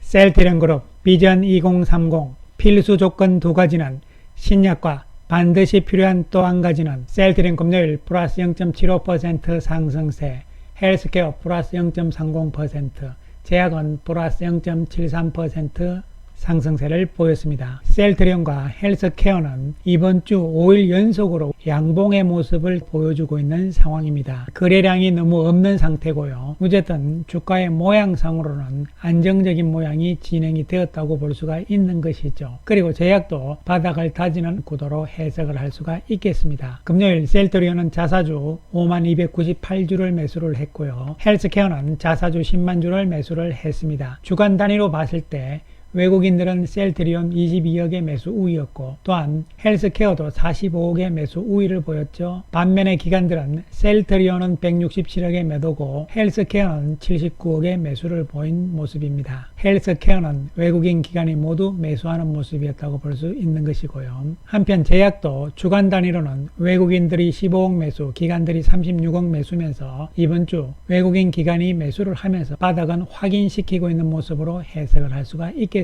셀트리온그룹 비전 2030 필수 조건 두 가지는 신약과 반드시 필요한 또 한 가지는 셀트리온 금요일 플러스 0.75% 상승세, 헬스케어 플러스 0.30%, 제약은 플러스 0.73% 상승세를 보였습니다. 셀트리온과 헬스케어는 이번 주 5일 연속으로 양봉의 모습을 보여주고 있는 상황입니다. 거래량이 너무 없는 상태고요. 어쨌든 주가의 모양상으로는 안정적인 모양이 진행이 되었다고 볼 수가 있는 것이죠. 그리고 제약도 바닥을 다지는 구도로 해석을 할 수가 있겠습니다. 금요일 셀트리온은 자사주 5298주를 매수를 했고요. 헬스케어는 자사주 10만 주를 매수를 했습니다. 주간 단위로 봤을 때 외국인들은 셀트리온 22억의 매수 우위였고 또한 헬스케어도 45억의 매수 우위를 보였죠. 반면에 기관들은 셀트리온은 167억의 매도고 헬스케어는 79억의 매수를 보인 모습입니다. 헬스케어는 외국인 기관이 모두 매수하는 모습이었다고 볼 수 있는 것이고요. 한편 제약도 주간 단위로는 외국인들이 15억 매수, 기관들이 36억 매수면서 이번 주 외국인 기관이 매수를 하면서 바닥은 확인시키고 있는 모습으로 해석을 할 수가 있겠습니다.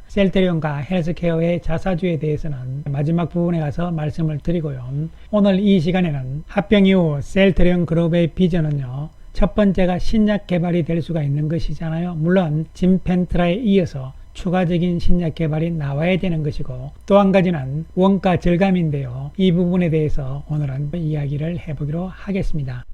셀트리온과 헬스케어의 자사주에 대해서는 마지막 부분에 가서 말씀을 드리고요. 오늘 이 시간에는 합병 이후 셀트리온 그룹의 비전은요, 첫 번째가 신약 개발이 될 수가 있는 것이잖아요. 물론 짐펜트라에 이어서 추가적인 신약 개발이 나와야 되는 것이고 또 한 가지는 원가 절감인데요. 이 부분에 대해서 오늘은 이야기를 해보기로 하겠습니다.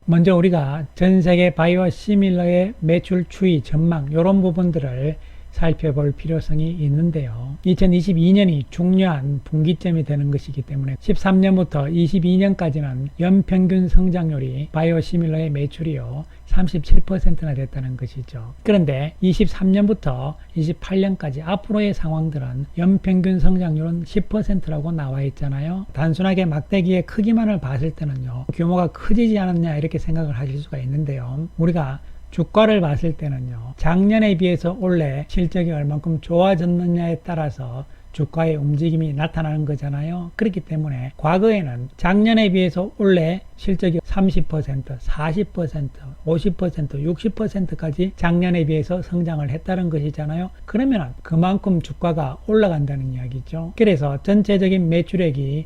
먼저 우리가 전세계 바이오 시밀러의 매출 추이 전망 이런 부분들을 살펴볼 필요성이 있는데요. 2022년이 중요한 분기점이 되는 것이기 때문에 13년부터 22년까지는 연평균 성장률이 바이오 시밀러의 매출이요 37%나 됐다는 것이죠. 그런데 23년부터 28년까지 앞으로의 상황들은 연평균 성장률은 10%라고 나와 있잖아요. 단순하게 막대기의 크기만을 봤을 때는요, 규모가 커지지 않았냐 이렇게 생각을 하실 수가 있는데요. 우리가 주가를 봤을 때는요, 작년에 비해서 올해 실적이 얼만큼 좋아졌느냐에 따라서 주가의 움직임이 나타나는 거잖아요. 그렇기 때문에 과거에는 작년에 비해서 올해 실적이 30%, 40%, 50%, 60%까지 작년에 비해서 성장을 했다는 것이잖아요. 그러면 그만큼 주가가 올라간다는 이야기죠. 그래서 전체적인 매출액이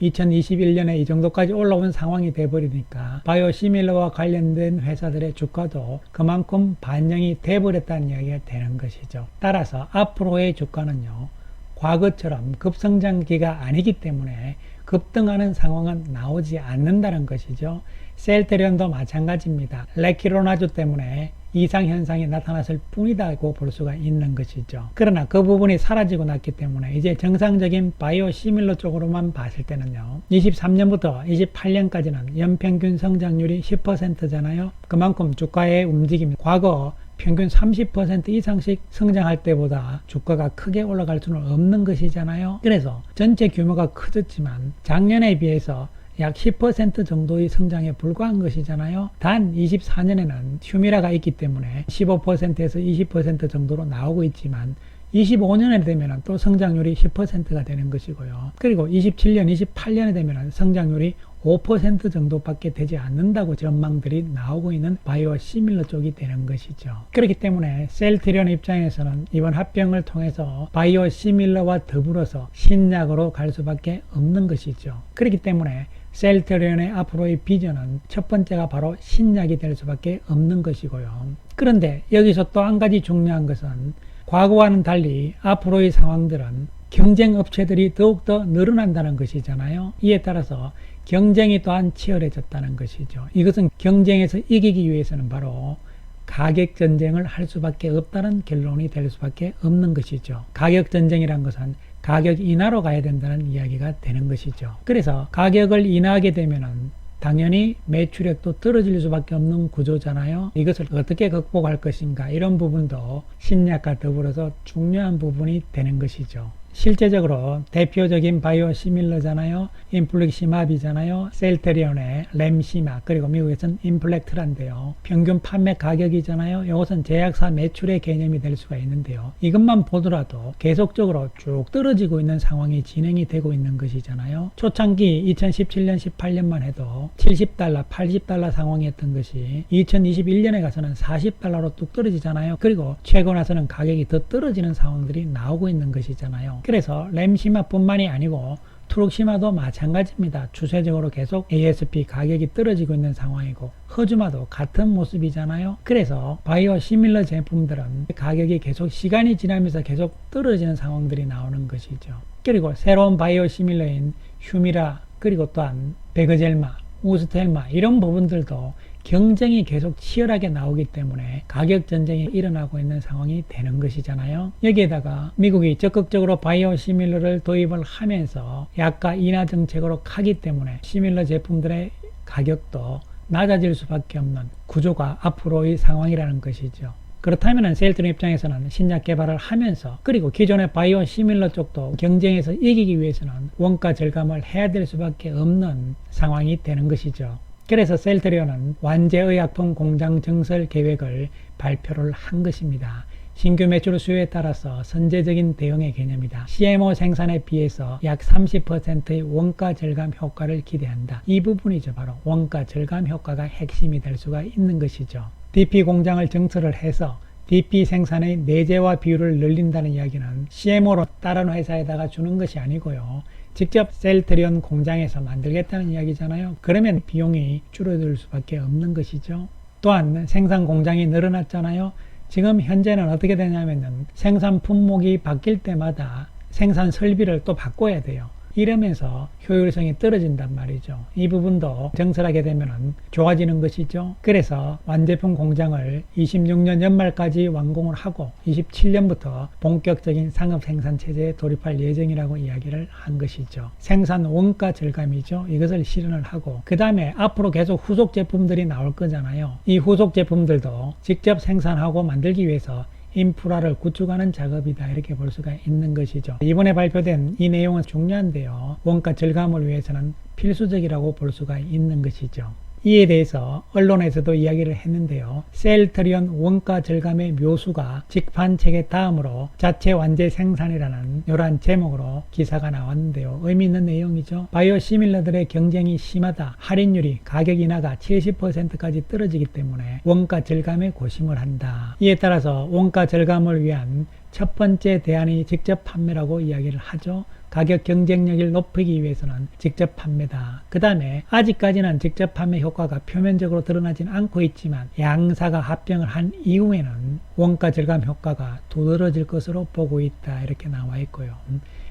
2021년에 이 정도까지 올라온 상황이 돼버리니까 바이오 시밀러와 관련된 회사들의 주가도 그만큼 반영이 돼버렸다는 이야기가 되는 것이죠. 따라서 앞으로의 주가는요, 과거처럼 급성장기가 아니기 때문에 급등하는 상황은 나오지 않는다는 것이죠. 셀트리온도 마찬가지입니다. 레키로나주 때문에 이상현상이 나타났을 뿐이다고 볼 수가 있는 것이죠. 그러나 그 부분이 사라지고 났기 때문에 이제 정상적인 바이오 시밀러 쪽으로만 봤을 때는요, 23년부터 28년까지는 연평균 성장률이 10%잖아요. 그만큼 주가의 움직임이 과거 평균 30% 이상씩 성장할 때보다 주가가 크게 올라갈 수는 없는 것이잖아요. 그래서 전체 규모가 커졌지만 작년에 비해서 약 10% 정도의 성장에 불과한 것이잖아요. 단 24년에는 휴미라가 있기 때문에 15%에서 20% 정도로 나오고 있지만 25년에 되면 또 성장률이 10%가 되는 것이고요. 그리고 27년, 28년에 되면 성장률이 5% 정도밖에 되지 않는다고 전망들이 나오고 있는 바이오 시밀러 쪽이 되는 것이죠. 그렇기 때문에 셀트리온 입장에서는 이번 합병을 통해서 바이오 시밀러와 더불어서 신약으로 갈 수밖에 없는 것이죠. 그렇기 때문에 셀트리온의 앞으로의 비전은 첫 번째가 바로 신약이 될 수밖에 없는 것이고요. 그런데 여기서 또 한 가지 중요한 것은 과거와는 달리 앞으로의 상황들은 경쟁 업체들이 더욱더 늘어난다는 것이잖아요. 이에 따라서 경쟁이 또한 치열해졌다는 것이죠. 이것은 경쟁에서 이기기 위해서는 바로 가격 전쟁을 할 수밖에 없다는 결론이 될 수밖에 없는 것이죠. 가격 전쟁이란 것은 가격 인하로 가야 된다는 이야기가 되는 것이죠. 그래서 가격을 인하하게 되면은 당연히 매출액도 떨어질 수밖에 없는 구조잖아요. 이것을 어떻게 극복할 것인가, 이런 부분도 신약과 더불어서 중요한 부분이 되는 것이죠. 실제적으로 대표적인 바이오시밀러잖아요. 인플릭시맙이잖아요. 셀트리온의 램시마, 그리고 미국에서는 인플렉트란데요. 평균 판매 가격이잖아요. 이것은 제약사 매출의 개념이 될 수가 있는데요. 이것만 보더라도 계속적으로 쭉 떨어지고 있는 상황이 진행이 되고 있는 것이잖아요. 초창기 2017년, 18년만 해도 $70, $80 상황이었던 것이 2021년에 가서는 $40로 뚝 떨어지잖아요. 그리고 최고 나서는 가격이 더 떨어지는 상황들이 나오고 있는 것이잖아요. 그래서 램시마뿐만이 아니고 트룩시마도 마찬가지입니다. 추세적으로 계속 ASP 가격이 떨어지고 있는 상황이고 허주마도 같은 모습이잖아요. 그래서 바이오 시밀러 제품들은 가격이 계속 시간이 지나면서 계속 떨어지는 상황들이 나오는 것이죠. 그리고 새로운 바이오 시밀러인 휴미라, 그리고 또한 베그젤마, 우스텔마 이런 부분들도 경쟁이 계속 치열하게 나오기 때문에 가격 전쟁이 일어나고 있는 상황이 되는 것이잖아요. 여기에다가 미국이 적극적으로 바이오 시밀러를 도입을 하면서 약가 인하 정책으로 가기 때문에 시밀러 제품들의 가격도 낮아질 수밖에 없는 구조가 앞으로의 상황이라는 것이죠. 그렇다면 셀트리온 입장에서는 신약 개발을 하면서, 그리고 기존의 바이오 시밀러 쪽도 경쟁에서 이기기 위해서는 원가 절감을 해야 될 수밖에 없는 상황이 되는 것이죠. 그래서 셀트리온은 완제의약품 공장 증설 계획을 발표를 한 것입니다. 신규 매출 수요에 따라서 선제적인 대응의 개념이다. CMO 생산에 비해서 약 30%의 원가 절감 효과를 기대한다. 이 부분이죠. 바로 원가 절감 효과가 핵심이 될 수가 있는 것이죠. DP 공장을 증설을 해서 DP 생산의 내재화 비율을 늘린다는 이야기는 CMO로 다른 회사에다가 주는 것이 아니고요. 직접 셀트리온 공장에서 만들겠다는 이야기잖아요. 그러면 비용이 줄어들 수밖에 없는 것이죠. 또한 생산 공장이 늘어났잖아요. 지금 현재는 어떻게 되냐면은 생산 품목이 바뀔 때마다 생산 설비를 또 바꿔야 돼요. 이러면서 효율성이 떨어진단 말이죠. 이 부분도 정설하게 되면 좋아지는 것이죠. 그래서 완제품 공장을 26년 연말까지 완공을 하고 27년부터 본격적인 상업 생산 체제에 돌입할 예정이라고 이야기를 한 것이죠. 생산 원가 절감이죠. 이것을 실현을 하고 그 다음에 앞으로 계속 후속 제품들이 나올 거잖아요. 이 후속 제품들도 직접 생산하고 만들기 위해서 인프라를 구축하는 작업이다, 이렇게 볼 수가 있는 것이죠. 이번에 발표된 이 내용은 중요한데요. 원가 절감을 위해서는 필수적이라고 볼 수가 있는 것이죠. 이에 대해서 언론에서도 이야기를 했는데요. 셀트리온 원가 절감의 묘수가 직판체계 다음으로 자체 완제 생산이라는 이러한 제목으로 기사가 나왔는데요. 의미 있는 내용이죠. 바이오 시밀러들의 경쟁이 심하다. 할인율이, 가격 인하가 70%까지 떨어지기 때문에 원가 절감에 고심을 한다. 이에 따라서 원가 절감을 위한 첫 번째 대안이 직접 판매라고 이야기를 하죠. 가격 경쟁력을 높이기 위해서는 직접 판매다. 그 다음에 아직까지는 직접 판매 효과가 표면적으로 드러나진 않고 있지만 양사가 합병을 한 이후에는 원가 절감 효과가 두드러질 것으로 보고 있다, 이렇게 나와 있고요.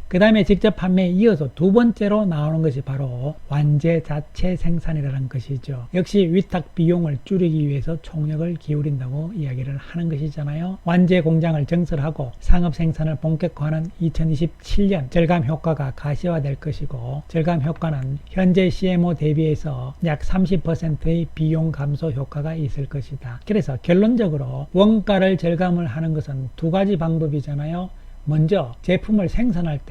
그 다음에 직접 판매에 이어서 두 번째로 나오는 것이 바로 완제 자체 생산이라는 것이죠. 역시 위탁 비용을 줄이기 위해서 총력을 기울인다고 이야기를 하는 것이잖아요. 완제 공장을 증설하고 상업 생산을 본격화하는 2027년 절감 효과가 가시화될 것이고, 절감 효과는 현재 CMO 대비해서 약 30%의 비용 감소 효과가 있을 것이다. 그래서 결론적으로 원가를 절감을 하는 것은 두 가지 방법이잖아요. 먼저 제품을 생산할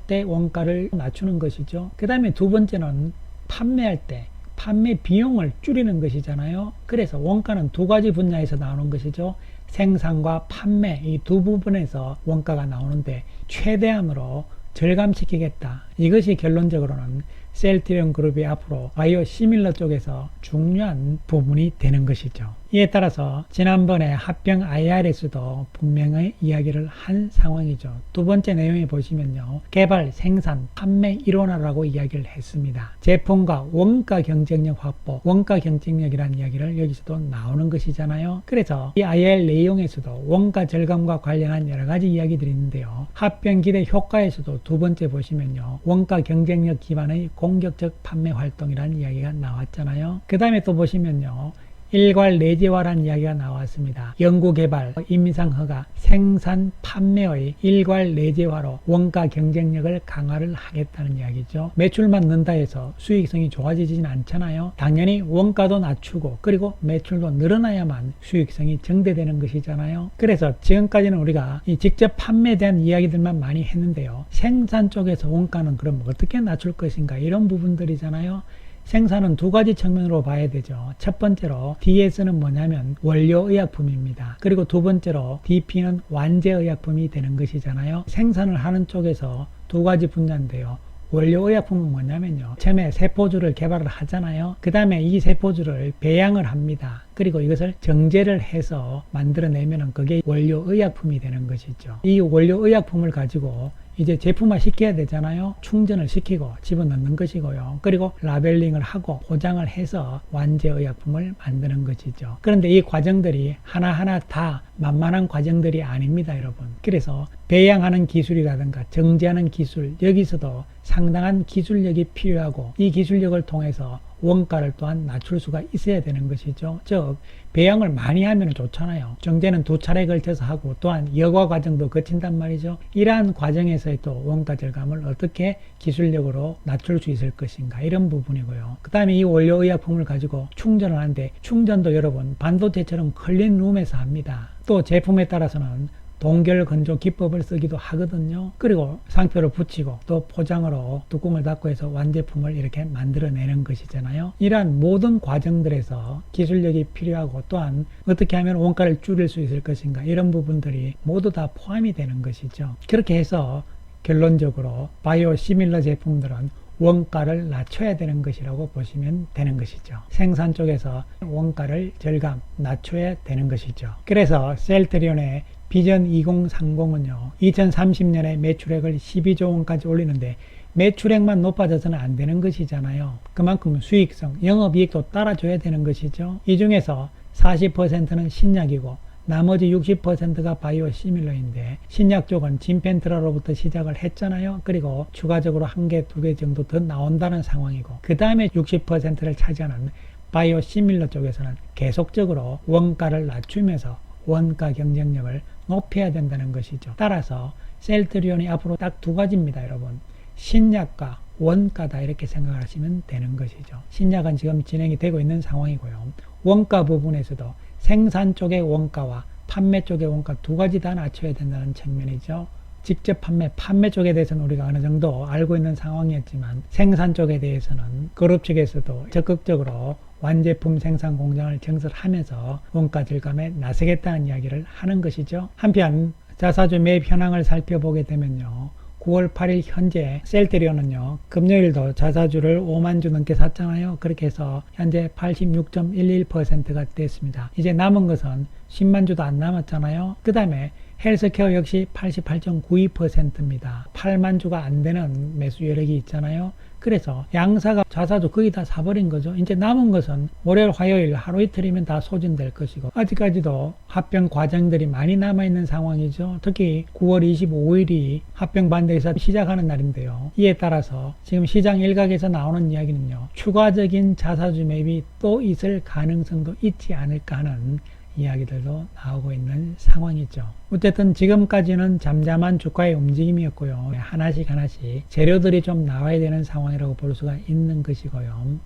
때 원가를 낮추는 것이죠. 그 다음에 두 번째는 판매할 때 판매 비용을 줄이는 것이잖아요. 그래서 원가는 두 가지 분야에서 나오는 것이죠. 생산과 판매, 이 두 부분에서 원가가 나오는데 최대한으로 절감시키겠다. 이것이 결론적으로는 셀트리온 그룹이 앞으로 바이오 시밀러 쪽에서 중요한 부분이 되는 것이죠. 이에 따라서 지난번에 합병 IR에서도 분명히 이야기를 한 상황이죠. 두 번째 내용에 보시면요. 개발, 생산, 판매 일원화라고 이야기를 했습니다. 제품과 원가 경쟁력 확보, 원가 경쟁력이라는 이야기를 여기서도 나오는 것이잖아요. 그래서 이 IR 내용에서도 원가 절감과 관련한 여러 가지 이야기들이 있는데요. 합병 기대 효과에서도 두 번째 보시면요. 원가 경쟁력 기반의 공격적 판매 활동이라는 이야기가 나왔잖아요. 그 다음에 또 보시면요. 일괄 내재화라는 이야기가 나왔습니다. 연구개발, 임상허가, 생산, 판매의 일괄 내재화로 원가 경쟁력을 강화를 하겠다는 이야기죠. 매출만 는다 해서 수익성이 좋아지진 않잖아요. 당연히 원가도 낮추고 그리고 매출도 늘어나야만 수익성이 증대되는 것이잖아요. 그래서 지금까지는 우리가 이 직접 판매에 대한 이야기들만 많이 했는데요. 생산 쪽에서 원가는 그럼 어떻게 낮출 것인가, 이런 부분들이잖아요. 생산은 두 가지 측면으로 봐야 되죠. 첫 번째로 DS는 뭐냐면 원료의약품입니다. 그리고 두 번째로 DP는 완제의약품이 되는 것이잖아요. 생산을 하는 쪽에서 두 가지 분야인데요. 원료의약품은 뭐냐면요, 처음에 세포주를 개발을 하잖아요. 그 다음에 이 세포주를 배양을 합니다. 그리고 이것을 정제를 해서 만들어내면 그게 원료의약품이 되는 것이죠. 이 원료의약품을 가지고 이제 제품화 시켜야 되잖아요. 충전을 시키고 집어넣는 것이고요. 그리고 라벨링을 하고 포장을 해서 완제의약품을 만드는 것이죠. 그런데 이 과정들이 하나하나 다 만만한 과정들이 아닙니다, 여러분. 그래서 배양하는 기술이라든가 정제하는 기술, 여기서도 상당한 기술력이 필요하고 이 기술력을 통해서 원가를 또한 낮출 수가 있어야 되는 것이죠. 즉 배양을 많이 하면 좋잖아요. 정제는 두 차례 걸쳐서 하고 또한 여과 과정도 거친단 말이죠. 이러한 과정에서의 또 원가 절감을 어떻게 기술력으로 낮출 수 있을 것인가, 이런 부분이고요. 그 다음에 이 원료의약품을 가지고 충전을 하는데 충전도 여러분 반도체처럼 클린룸에서 합니다. 또 제품에 따라서는 동결 건조 기법을 쓰기도 하거든요. 그리고 상표를 붙이고 또 포장으로 뚜껑을 닫고 해서 완제품을 이렇게 만들어내는 것이잖아요. 이러한 모든 과정들에서 기술력이 필요하고 또한 어떻게 하면 원가를 줄일 수 있을 것인가, 이런 부분들이 모두 다 포함이 되는 것이죠. 그렇게 해서 결론적으로 바이오 시밀러 제품들은 원가를 낮춰야 되는 것이라고 보시면 되는 것이죠. 생산 쪽에서 원가를 절감, 낮춰야 되는 것이죠. 그래서 셀트리온의 비전 2030은요, 2030년에 매출액을 12조 원까지 올리는데 매출액만 높아져서는 안 되는 것이잖아요. 그만큼 수익성, 영업이익도 따라줘야 되는 것이죠. 이 중에서 40%는 신약이고 나머지 60%가 바이오 시밀러인데 신약 쪽은 진펜트라로부터 시작을 했잖아요. 그리고 추가적으로 한 개, 두 개 정도 더 나온다는 상황이고 그 다음에 60%를 차지하는 바이오 시밀러 쪽에서는 계속적으로 원가를 낮추면서 원가 경쟁력을 높여야 된다는 것이죠. 따라서 셀트리온이 앞으로 딱 두 가지입니다, 여러분. 신약과 원가다, 이렇게 생각하시면 되는 것이죠. 신약은 지금 진행이 되고 있는 상황이고요. 원가 부분에서도 생산 쪽의 원가와 판매 쪽의 원가 두 가지 다 낮춰야 된다는 측면이죠. 직접 판매 쪽에 대해서는 우리가 어느 정도 알고 있는 상황이었지만 생산 쪽에 대해서는 그룹 측에서도 적극적으로 완제품 생산 공장을 증설하면서 원가 절감에 나서겠다는 이야기를 하는 것이죠. 한편 자사주 매입 현황을 살펴보게 되면요, 9월 8일 현재 셀트리온은요, 금요일도 자사주를 5만 주 넘게 샀잖아요. 그렇게 해서 현재 86.11%가 됐습니다. 이제 남은 것은 10만 주도 안 남았잖아요. 그 다음에 헬스케어 역시 88.92%입니다. 8만 주가 안 되는 매수 여력이 있잖아요. 그래서 양사가 자사주 거의 다 사버린 거죠. 이제 남은 것은 월요일, 화요일 하루 이틀이면 다 소진될 것이고 아직까지도 합병 과정들이 많이 남아있는 상황이죠. 특히 9월 25일이 합병 반대회사 시작하는 날인데요. 이에 따라서 지금 시장 일각에서 나오는 이야기는요, 추가적인 자사주 매입이 또 있을 가능성도 있지 않을까 하는 이야기들도 나오고 있는 상황이죠. 어쨌든 지금까지는 잠잠한 주가의 움직임이었고요. 하나씩 재료들이 좀 나와야 되는 상황이라고 볼 수가 있는 것이고요.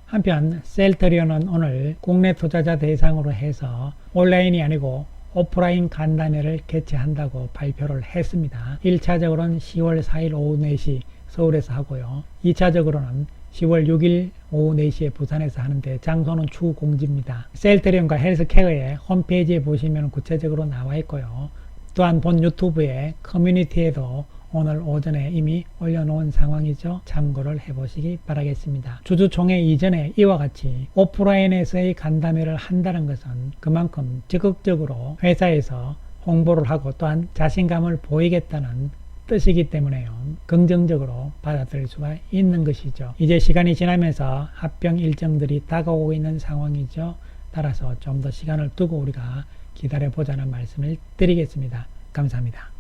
한편 셀트리온은 오늘 국내 투자자 대상으로 해서 온라인이 아니고 오프라인 간담회를 개최한다고 발표를 했습니다. 1차적으로는 10월 4일 오후 4시 서울에서 하고요. 2차적으로는 10월 6일 오후 4시에 부산에서 하는데 장소는 추후 공지입니다. 셀트리온과 헬스케어의 홈페이지에 보시면 구체적으로 나와 있고요. 또한 본 유튜브의 커뮤니티에도 오늘 오전에 이미 올려놓은 상황이죠. 참고를 해보시기 바라겠습니다. 주주총회 이전에 이와 같이 오프라인에서의 간담회를 한다는 것은 그만큼 적극적으로 회사에서 홍보를 하고 또한 자신감을 보이겠다는 뜻이기 때문에요. 긍정적으로 받아들일 수가 있는 것이죠. 이제 시간이 지나면서 합병 일정들이 다가오고 있는 상황이죠. 따라서 좀 더 시간을 두고 우리가 기다려보자는 말씀을 드리겠습니다. 감사합니다.